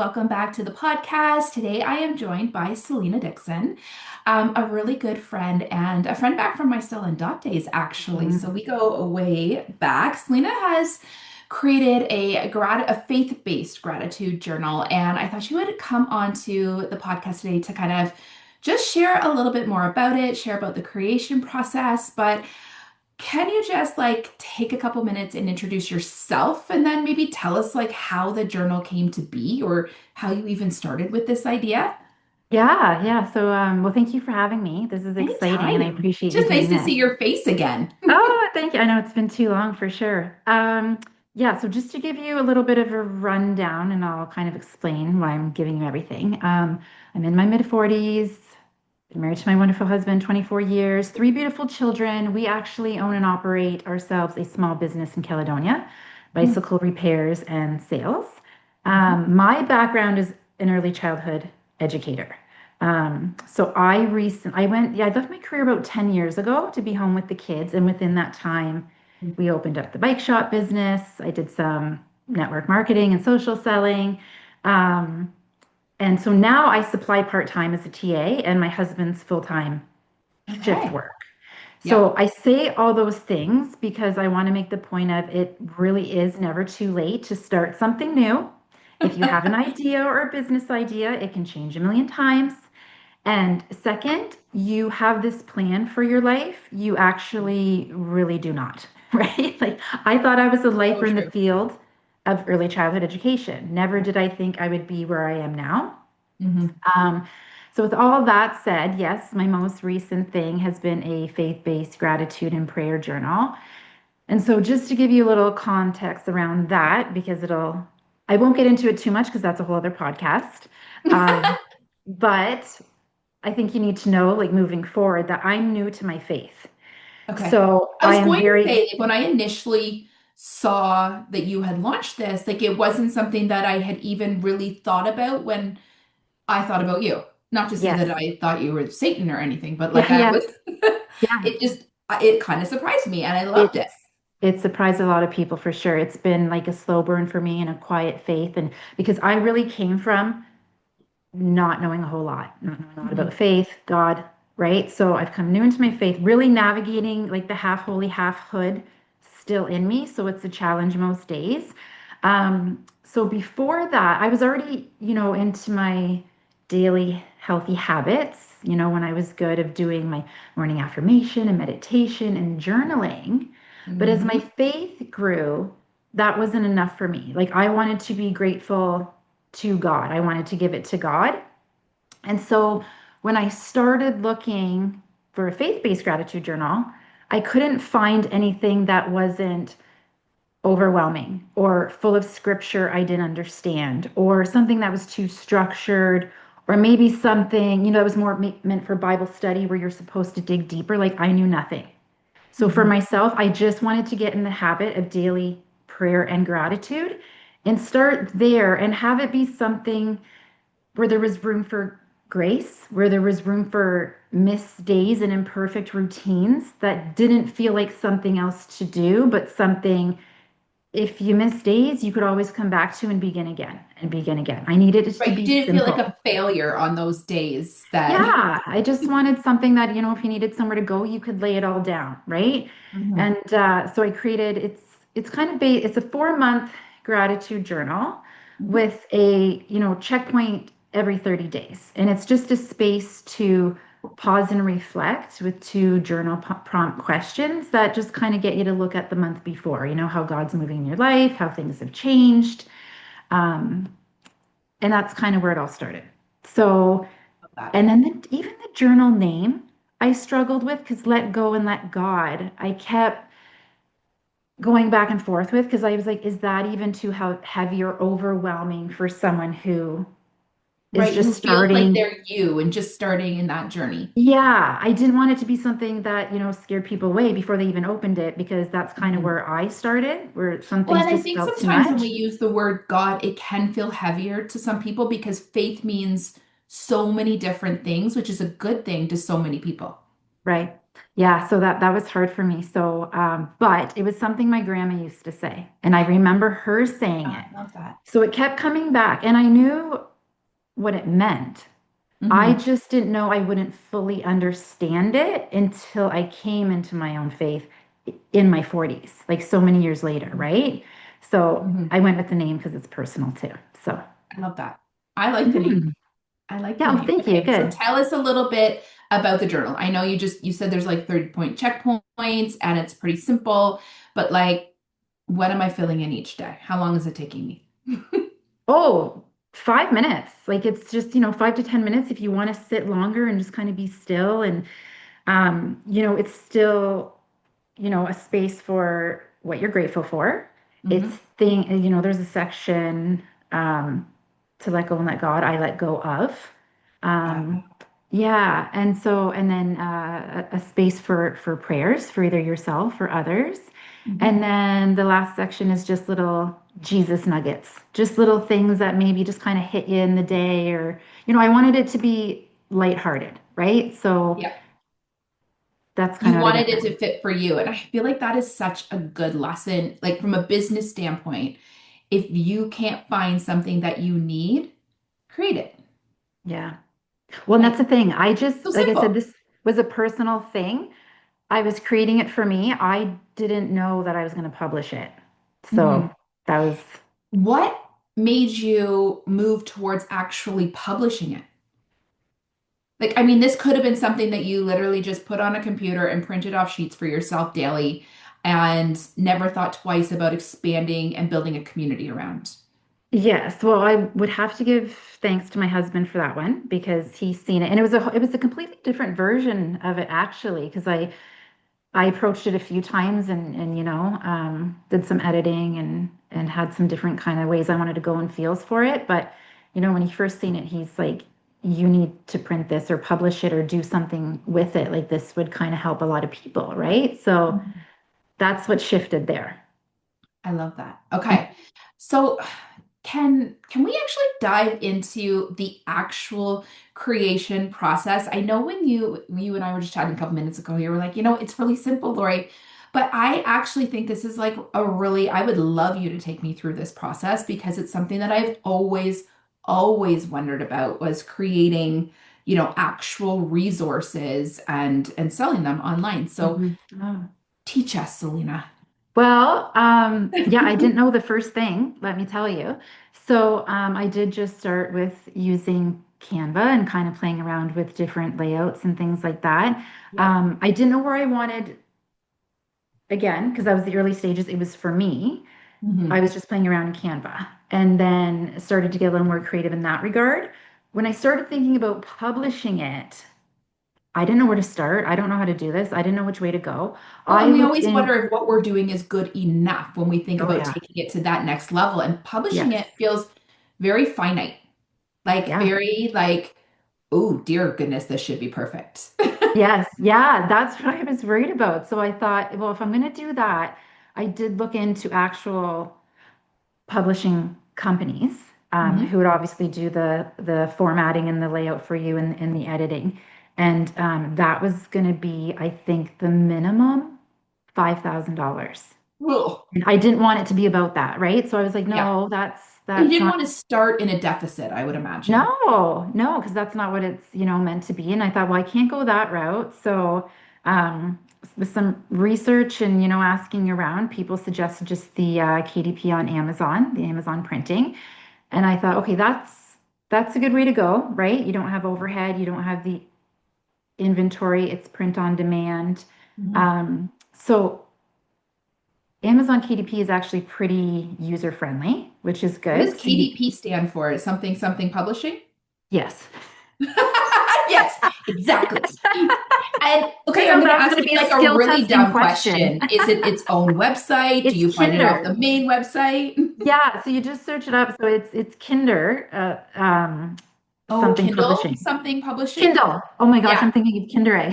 welcome back to the podcast. Today I am joined by Celina Dixon, a really good friend and a friend back from my Still and Dot days, actually. So Mhm. we go way back. Celina has created a faith-based gratitude journal, and I thought she would come onto the podcast today to kind of just share a little bit more about it, share about the creation process, but can you just like take a couple minutes and introduce yourself and then maybe tell us like how the journal came to be or how you even started with this idea? Yeah. Well, thank you for having me. This is exciting, and I Anytime. appreciate It's you just nice doing to this. see your face again. Oh, thank you. I know it's been too long for sure. Yeah, so just to give you a little bit of a rundown, and I'll kind of explain why I'm giving you everything. I'm in my mid 40s, been married to my wonderful husband, 24 years, three beautiful children. We actually own and operate ourselves a small business in Caledonia, bicycle repairs and sales. Mhm. My background is an early childhood educator. So I left my career about 10 years ago to be home with the kids. And within that time, we opened up the bike shop business. I did some network marketing and social selling. Um, and so now I supply part-time as a TA and my husband's full-time shift Okay. work. So Yep. I say all those things because I want to make the point of it really is never too late to start something new. If you have an idea or a business idea, it can change a million times. And second, you have this plan for your life. You actually really do not, right? Like I thought I was a So lifer in the true. field of early childhood education. Never did I think I would be where I am now. Hmm. Um, so, with all that said, yes, my most recent thing has been a faith-based gratitude and prayer journal. And so, just to give you a little context around that, because I won't get into it too much because that's a whole other podcast. Um, but I think you need to know, like moving forward, that I'm new to my faith. Okay. So, I I was am going to very, say, like, when I initially saw that you had launched this, like it wasn't something that I had even really thought about when I thought about you. Not to say yes, that I thought you were Satan or anything, but like yeah, I yes, was, yeah. it kind of surprised me and I loved it. It's it surprised a lot of people for sure. It's been like a slow burn for me and a quiet faith, and because I really came from not knowing a whole lot, not knowing a lot about Mhm. faith, God, right? So I've come new into my faith, really navigating like the half holy, half hood still in me. So it's a challenge most days. So before that, I was already, into my daily healthy habits, when I was good of doing my morning affirmation and meditation and journaling. But as my Mhm. faith grew, that wasn't enough for me. Like I wanted to be grateful to God. I wanted to give it to God. And so when I started looking for a faith based gratitude journal, I couldn't find anything that wasn't overwhelming or full of scripture I didn't understand or something that was too structured or maybe something, that was more meant for Bible study where you're supposed to dig deeper. Like I knew nothing. So for Mhm. myself, I just wanted to get in the habit of daily prayer and gratitude and start there and have it be something where there was room for grace, where there was room for missed days and imperfect routines that didn't feel like something else to do, but something, if you miss days, you could always come back to and begin again and begin again. I needed it to Right. You be didn't feel like simple. a failure on those days that. Yeah, I just wanted something that, if you needed somewhere to go, you could lay it all down, right? Mhm. And so I created it's kind of it's a 4-month gratitude journal Mhm. with a, checkpoint every 30 days. And it's just a space to pause and reflect with two journal prompt questions that just kind of get you to look at the month before, how God's moving in your life, how things have changed. Um, and that's kind of where it all started. So Love that. and then even the journal name I struggled with because let go and let God. I kept going back and forth with because I was like, is that even too heavy or overwhelming for someone who is Right. just Who feels like starting? they're you and just starting in that journey. Yeah, I didn't want it to be something that, scared people away before they even opened it because that's kind of Mhm. where I started, where some Well, things and I just think felt too sometimes when we much. use the word God, it can feel heavier to some people because faith means so many different things, which is a good thing to so many people. Right. Yeah, so that was hard for me. So, but it was something my grandma used to say, and I remember her saying I it. love that. So it kept coming back, and I knew what it meant. I Hmm. just didn't know I wouldn't fully understand it until I came into my own faith in my 40s, like so many years later, right? So Hmm. I went with the name because it's personal too. So, I love that. I like the name. mhm. I like the Yeah, oh, name. thank you. Okay, so Good. tell us a little bit about the journal. I know you said there's like 30-point checkpoints and it's pretty simple, but like what am I filling in each day? How long is it taking me? Oh, 5 minutes. Like it's just, 5 to 10 minutes if you want to sit longer and just kind of be still. And, it's still, a space for what you're grateful for. It's Hmm. there's a section um, to let go and let God. I let go of. Um, yeah, and then a space for prayers for either yourself or others. And Hmm. then the last section is just little Jesus nuggets, just little things that maybe just kind of hit you in the day, or I wanted it to be lighthearted, right? So Yeah. that's kind You of what I did wanted that it one. to fit for you. And I feel like that is such a good lesson. Like from a business standpoint, if you can't find something that you need, create it. Yeah. Well, and that's Like the thing. so Like I said, simple. this was a personal thing. I was creating it for me. I didn't know that I was going to publish it. So Hmm. that was, What made you move towards actually publishing it? Like, I mean, this could have been something that you literally just put on a computer and printed off sheets for yourself daily and never thought twice about expanding and building a community around. yes. Well, I would have to give thanks to my husband for that one because he's seen it. And it was a completely different version of it actually, because I approached it a few times and did some editing and had some different kind of ways I wanted to go and feels for it. But when he first seen it, he's like, "You need to print this or publish it or do something with it. Like this would kind of help a lot of people, right?" So that's what shifted there. I love that. Okay. So can we actually dive into the actual creation process? I know when you and I were just chatting a couple minutes ago, you were like, it's really simple, Lori. But I actually think this is like I would love you to take me through this process because it's something that I've always wondered about was creating, actual resources and selling them online. So Mhm. Oh. teach us, Selena. Well, yeah, I didn't know the first thing, let me tell you. So I did just start with using Canva and kind of playing around with different layouts and things like that. Yep. I didn't know where I wanted, again, because that was the early stages. It was for me. I Hmm. was just playing around in Canva and then started to get a little more creative in that regard. When I started thinking about publishing it, I didn't know where to start. I don't know how to do this. I didn't know which way to go. Well, I and we looked always in, wonder if what we're doing is good enough when we think oh, about yeah. taking it to that next level. And publishing Yes. it feels very finite, like Yeah. very like, oh, dear goodness, this should be perfect. Yes, yeah, that's what I was worried about. So I thought, well, if I'm going to do that, I did look into actual publishing companies who Hmm. would obviously do the formatting and the layout for you and the editing. And that was going to be, I think, the minimum $5,000. Ugh. And I didn't want it to be about that, right? So I was like, Yeah. no, You that's didn't not. want to start in a deficit, I would imagine. No, no, because that's not what it's, meant to be. And I thought, well, I can't go that route. So, um, with some research and, asking around, people suggested just the KDP on Amazon, the Amazon printing. And I thought, okay, that's a good way to go, right? You don't have overhead, you don't have the inventory, it's print on demand. Mhm. So Amazon KDP is actually pretty user friendly, which is What does good. So KDP stand for? Something, something publishing? yes. Yes, exactly. And I okay, I'm know going to that was ask going to you be a like a skill really testing dumb question. question. Is it its own website? Do It's you find it off Kinder. the main website? Yeah, so you just search it up. So it's Kinder, Oh, something Kindle, publishing. something publishing? Kindle. Oh my gosh, Yeah. I'm thinking of Kinder Egg.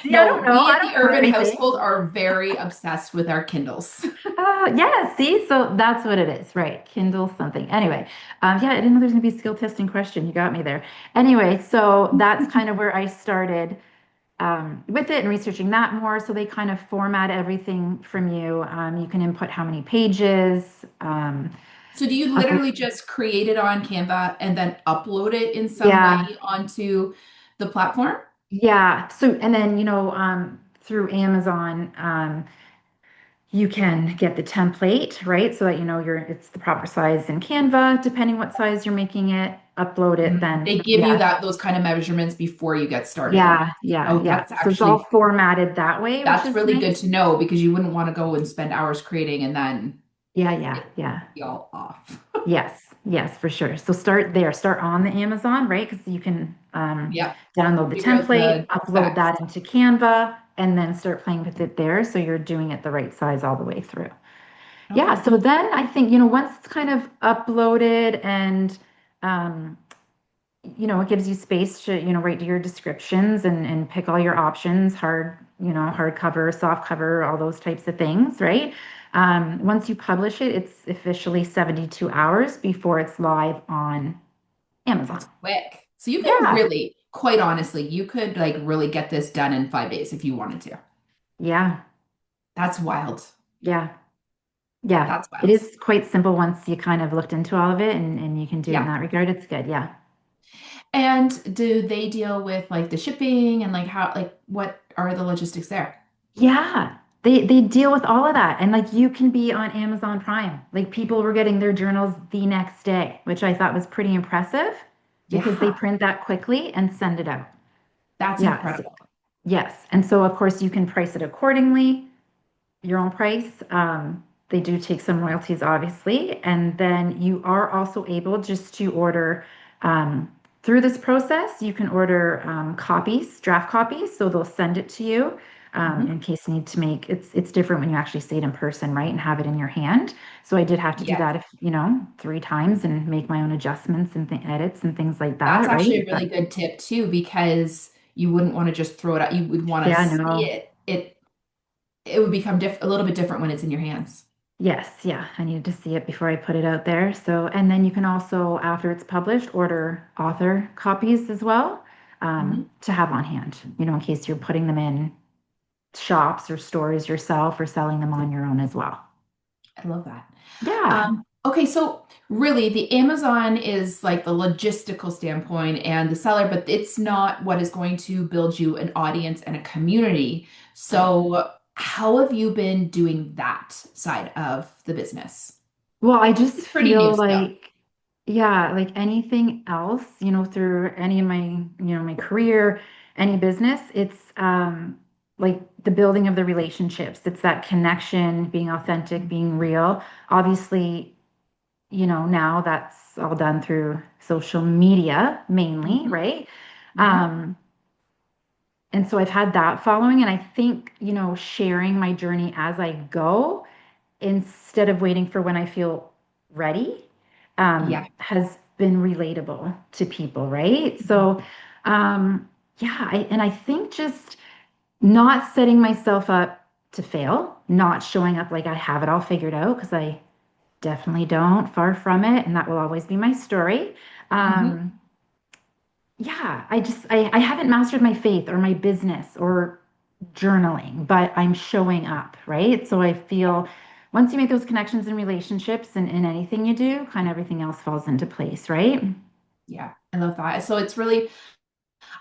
See, I don't No, know. we I in the don't know urban everything. household are very obsessed with our Kindles. Yeah, see, so that's what it is, right? Kindle something. Anyway, yeah, I didn't know there's gonna be a skill testing question. You got me there. Anyway, so that's kind of where I started. with it and researching that more. So they kind of format everything from you. You can input how many pages. So do you Okay. literally just create it on Canva and then upload it in some way Yeah, onto the platform? yeah. So and then through Amazon, you can get the template, right? So that you know it's the proper size in Canva, depending what size you're making it. Upload it, Mhm. then They give you yeah, that those kind of measurements before you get started on yeah, it. yeah, Oh, yeah. So it's all formatted that way, which that's is really good nice. to know because you wouldn't want to go and spend hours creating and then Yeah, yeah, it yeah. be all off. Yes, yes, for sure. So start there, start on the Amazon, right? Because you can Yep. download the Figure out template, the upload specs. that into Canva, and then start playing with it there. So you're doing it the right size all the way through. Yeah, Okay. so then I think, once it's kind of uploaded and um, it gives you space to, write your descriptions and pick all your options, hardcover, soft cover, all those types of things, right? Once you publish it, it's officially 72 hours before it's live on That's Amazon. quick. So you could Yeah, really, quite honestly, you could like really get this done in 5 days if you wanted to. yeah, That's wild. yeah, yeah. That's It wild. is quite simple once you kind of looked into all of it and you can do it in Yeah. that regard. It's good. Yeah. And do they deal with like the shipping and like how, like what are the logistics there? Yeah, they deal with all of that. And like you can be on Amazon Prime. Like people were getting their journals the next day, which I thought was pretty impressive because they Yeah, print that quickly and send it out. that's Yeah, so, incredible. yes. And so of course you can price it accordingly, your own price. They do take some royalties, obviously. And then you are also able just to order through this process, you can order copies, draft copies. So they'll send it to you Mhm. in case you need to make it's different when you actually see it in person, right? And have it in your hand. So I did have to do Yes. that if, 3 times and make my own adjustments and edits and things like That's that, actually right? a But really good tip too, because you wouldn't want to just throw it out. You would want to yeah, see no. it. It would become a little bit different when it's in your hands. Yes, yeah, I needed to see it before I put it out there. So, and then you can also, after it's published, order author copies as well Mhm. to have on hand, in case you're putting them in shops or stores yourself or selling them on your own as well. I love that. Yeah. Okay, so really the Amazon is like the logistical standpoint and the seller, but it's not what is going to build you an audience and a community. Right. So how have you been doing that side of the business? Well, I just It's pretty new feel still. like, yeah, like anything else, through any of my career, any business, it's like the building of the relationships. It's that connection, being authentic, being real. Obviously, now that's all done through social media mainly, Hmm. right? Hmm. Um, and so I've had that following, and I think, sharing my journey as I go instead of waiting for when I feel ready, Yeah. has been relatable to people, right? Mhm. So, yeah, and I think just not setting myself up to fail, not showing up like I have it all figured out, because I definitely don't, far from it, and that will always be my story. Hmm. Um, yeah, I haven't mastered my faith or my business or journaling, but I'm showing up, right? So I feel once you make those connections and relationships and in anything you do, kind of everything else falls into place, right? Yeah, I love that. So it's really,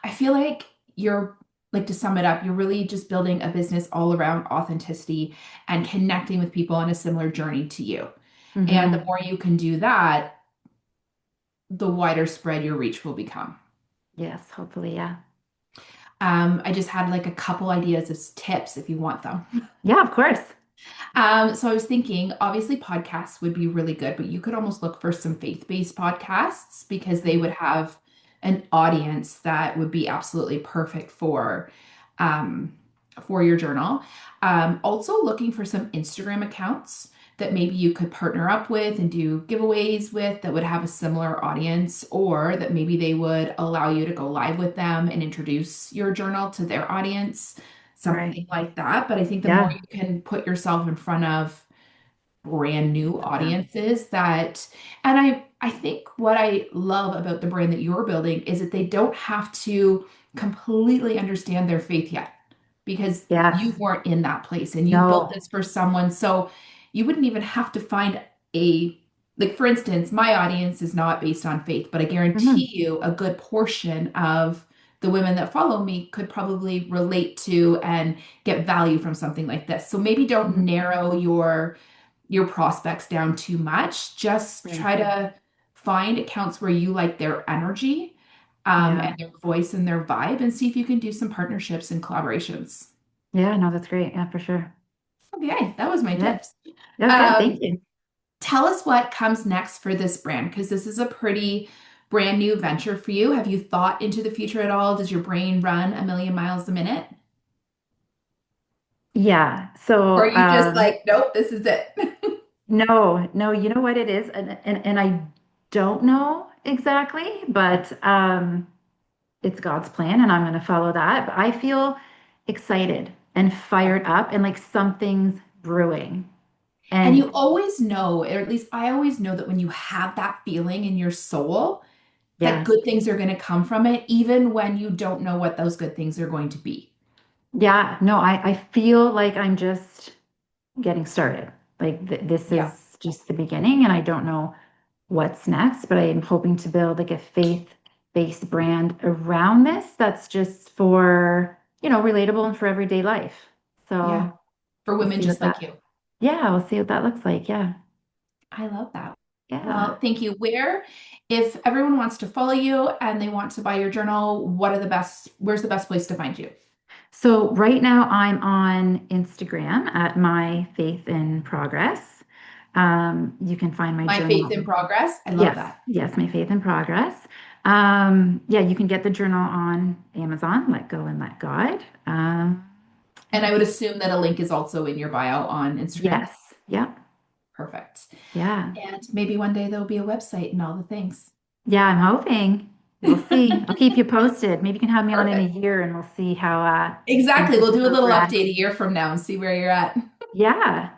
I feel like you're like to sum it up, you're really just building a business all around authenticity and connecting with people on a similar journey to you. And the Hmm. more you can do that, the wider spread your reach will become. Yes, hopefully, yeah. I just had like a couple ideas of tips if you want them. Yeah, of course. So I was thinking, obviously, podcasts would be really good, but you could almost look for some faith-based podcasts because they would have an audience that would be absolutely perfect um, for your journal. Also, looking for some Instagram accounts that maybe you could partner up with and do giveaways with that would have a similar audience, or that maybe they would allow you to go live with them and introduce your journal to their audience, Right. something like that. But I think the more Yeah, you can put yourself in front of brand new love that. audiences that, and I think what I love about the brand that you're building is that they don't have to completely understand their faith yet because you Yes. weren't in that place and you built No. this for someone. So you wouldn't even have to find a, like, for instance, my audience is not based on faith, but I guarantee Mhm. you a good portion of the women that follow me could probably relate to and get value from something like this. So maybe don't Mhm. narrow your prospects down too much. Just Right. try to find accounts where you like their energy, Yeah. and their voice and their vibe, and see if you can do some partnerships and collaborations. Yeah, no, that's great. Yeah, for sure. Okay, that was my Yeah. tips. Yeah, good. Um, Thank you. Tell us what comes next for this brand, because this is a pretty brand new venture for you. Have you thought into the future at all? Does your brain run a million miles a minute? Yeah. Or are So, you just like, nope, this is it? no, no, you know what it is? And I don't know exactly, but it's God's plan and I'm going to follow that. But I feel excited and Yeah. fired up and like something's brewing. And And you always know, or at least I always know that when you have that feeling in your soul, that yeah, good things are going to come from it, even when you don't know what those good things are going to be. yeah, no, I feel like I'm just getting started. Like this Yeah. is just the beginning and I don't know what's next, but I am hoping to build like a faith-based brand around this that's just for, relatable and for everyday life. Yeah. So For we'll women see just what like that, you. yeah, we'll see what that looks like. Yeah. I love that. Yeah. Well, thank you. If everyone wants to follow you and they want to buy your journal, where's the best place to find you? So right now I'm on Instagram at My Faith in Progress. You can find my My Faith journal. in Progress. I love Yes, that. yes, My Faith in Progress. Yeah, you can get the journal on Amazon, Let Go and Let God. And I would And assume that a link is also in your bio on Instagram. yes, yeah, Perfect. yeah, And maybe one day there'll be a website and all the things. yeah. I'm hoping. We'll see. I'll keep you posted. Maybe you can have me on in a Perfect. year, and we'll see how things Exactly. have We'll do a little progressed. update a year from now and see where you're at. Yeah,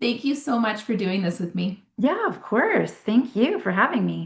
Thank you so much for doing this with me. yeah. Of course. Thank you for having me.